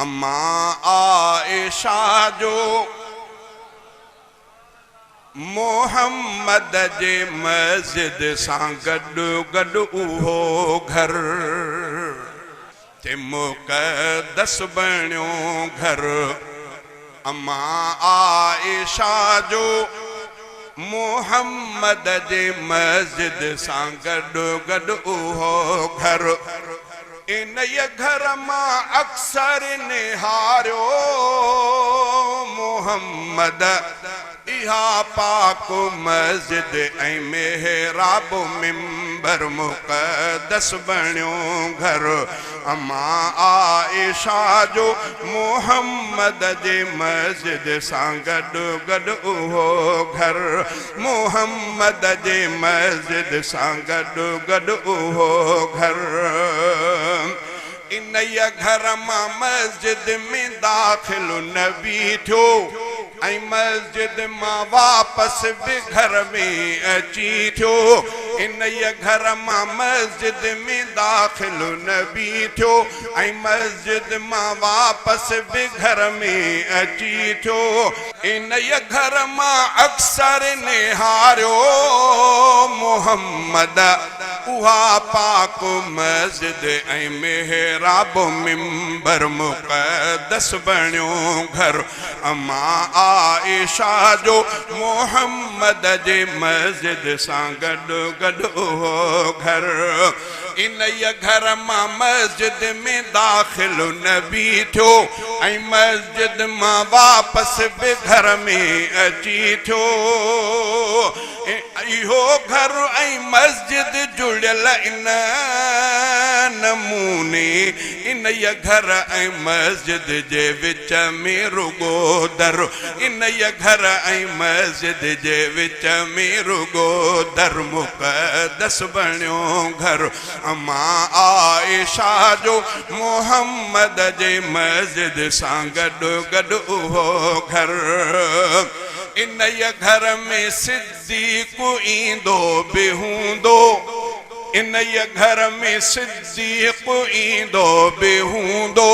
अम्मा आयशा जो मोहम्मद जे मस्जिद सां गॾु गॾु उहो घर ते मुक़द्दस बणियो घर। अम्मा आयशा जो मोहम्मद जे मस्जिद सां गॾु गॾु उहो घर। इन घर मां अक्सर निहारियो मोहम्मद इहा पाक मस्जिद ऐं मेहराब मिंबर मुक़द्दस बणियो घर। अम्मा आयशा जो मोहम्मद जे मस्जिद सां गॾु गॾु उहो घर। मोहम्मद जे मस्जिद सां गॾु गॾु उहो घर। इन घर मां मस्जिद में दाख़िल नबी थियो ऐं मस्जिद मां वापसि बि घर में अची थियो। इन घर मां मस्जिद में दाख़िल नबी थियो ऐं मस्जिद मां वापसि बि घर में अची थियो। इन घर मां अक्सर निहारियो मोहम्मद उहा पाक मस्जिद ऐं मेहराब मिंबर मुक़द्दस बणियो घर। अम्मा आयशा जो मोहम्मद जे मस्जिद सां गॾु गॾु उहो घर। इन घर मां मस्जिद में दाख़िल नबी थियो ऐं मस्जिद मां वापसि बि घर में अची थियो। इहो घर ऐं मस्जिद जुड़ियल इन नमूने इन घर ऐं मस्जिद जे विच में रुगो दर। इन घर ऐं मस्जिद जे विच में रुगो दर मुक़द्दस बणियो घर। अम्मा आयशा जो मोहम्मद जे मस्जिद सां गॾु गॾु उहो घर। इन घर में सिद्दीक़ ईंदो बि हूंदो। इन घर में सिद्दीक़ ईंदो बि हूंदो।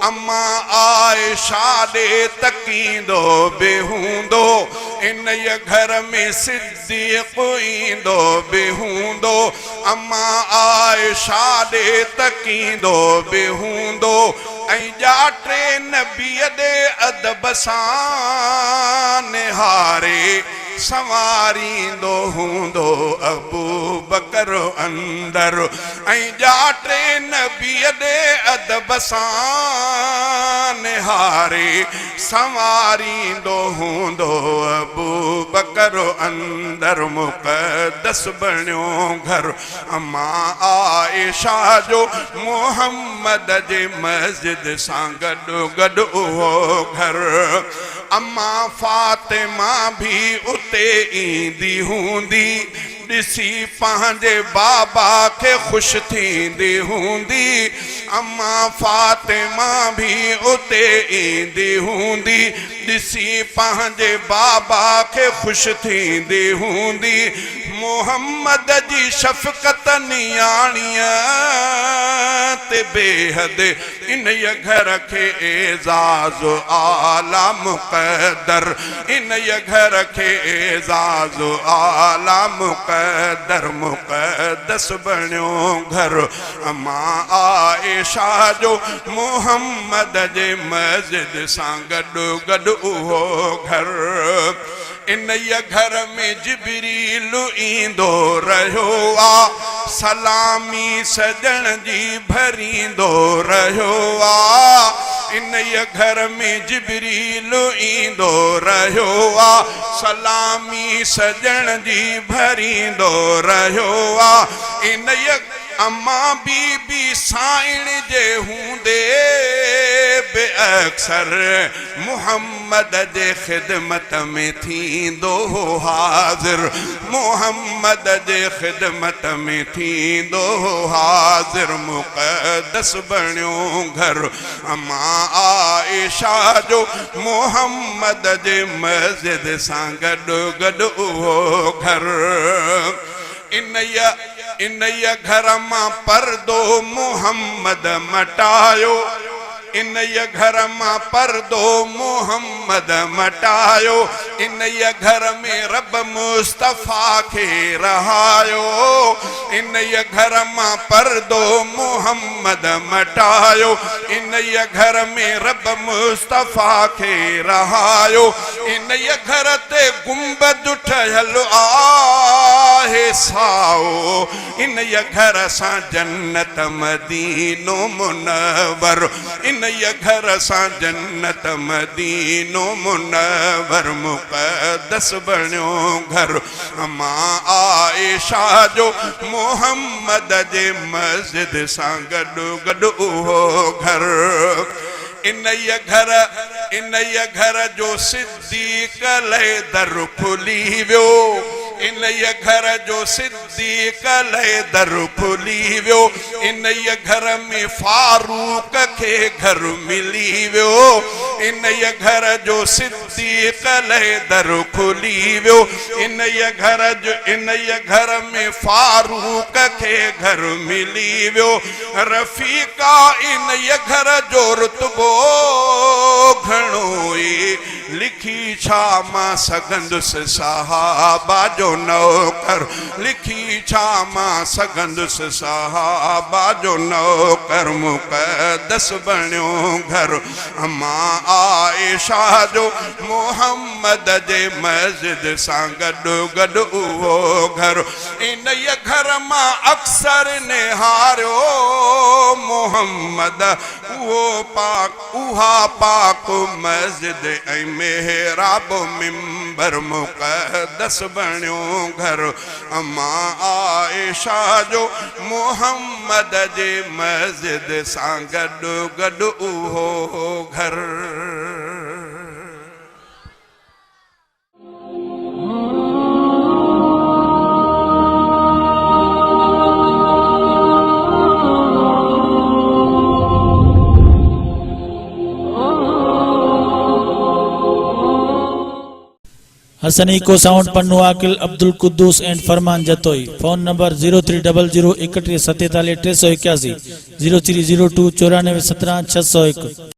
अम्मा आयशा ॾे तकींदो बि हूंदो। इन घर में सिद्दीक़ ईंदो बि हूंदो। अम्मा आयशा ॾे तकींदो बि हूंदो। ऐं ॼाटे नबीअ ॾे अदब सां निहारे संवारींदो हूंदो अबू बकर अंदर। ऐं ॼाटे नबीअ ॾे अदब सां निहारे संवारींदो हूंदो अबू बकर अंदर मुक़द्दस बणियो घर। अम्मा आयशा जो मोहम्मद जे मस्जिद सां गॾु गॾु उहो घर। अम्मा फातिमा भी उते ईंदी हूंदी। ॾिसी पंहिंजे बाबा खे ख़ुशि थींदी हूंदी। अम्मा फातिमा भी उते ईंदी हूंदी। ॾिसी पंहिंजे बाबा खे ख़ुशि थींदी हूंदी। मोहम्मद जी शफ़क़त नियाणीअ ते बेहद इन घर खे एज़ाज़ आला मुक़द्दर। इन घर खे एज़ाज़ आला मुक़द्दर मुक़द्दस बणियो घर। अम्मा आयशा जो मोहम्मद जे मस्जिद सां गॾु गॾु उहो घर। इन घर में जिब्रील ईंदो रहियो आ। सलामी सजण जी भरींदो रहियो आ। इन घर में जिब्रील ईंदो रहियो आ। सलामी सजण जी भरींदो रहियो आ। इन अम्मा बीबी साइण जे हूंदे बि अक्सर मुहम्मद जे ख़िदमत में थींदो हो हाज़िर। मुहम्मद जे ख़िदमत में थींदो हो हाज़िर मुक़द्दस बणियो घर। अम्मा आयशा जो मुहम्मद जे मस्जिद सां गॾु गॾु उहो घर। इन घर मां पर्दो मुहम्मद मटायो। इन ये घर मां पर्दो मोहम्मद मटायो, इन ये घर में रब मुस्तफा के रहायो, इन ये घर मां पर्दो मोहम्मद मटायो, इन ये घर में रब मुस्तफा के रहायो, इन ये घर ते गुंबद ठहियल आहे साओ, इन ये घर सां जन्नत मदीनो मुनव्वर, इन ये घर सां जन्नत मदीनो मुनव्वर मुक़द्दस बणियो घर मां आयशा जो मोहम्मद जे मस्जिद सां गॾु गॾु उहो घर। इन ये घर जो सिद्दीक़ ले दर खुली वियो, इन ये घर जो सिद्दीक़ ले दर खुली वियो, इन ये घर में फारूक के घर मिली वियो, इन ये घर जो सिद्दीक़ ले दर खुली वियो, इन ये घर में फारूक के घर मिली वियो, रफ़ीका इन ये घर जो रुतबो घणो ई लिखी छा मां सघंदुसि सहाबा जो नौकर, लिखी छा मां सघंदुसि सहाबा जो नौकर मुक़द्दस बणियो घर मां आयशा जो मोहम्मद जे मस्जिद सां गॾु गॾु उहो घर। इन ये घर मां अक्सर निहारियो मोहम्मद उहा पाक मस्जिद ऐं मेहराब मिंबर मुक़द्दस बणियो घर मां आयशा जो मोहम्मद जे मस्जिद सां गॾु गॾु उहो घर। Hasan echo sound Pannu Aqil Abdul Quddus and Farman Jatoi. Phone number 0300 31 47 381 0302 94 17 601।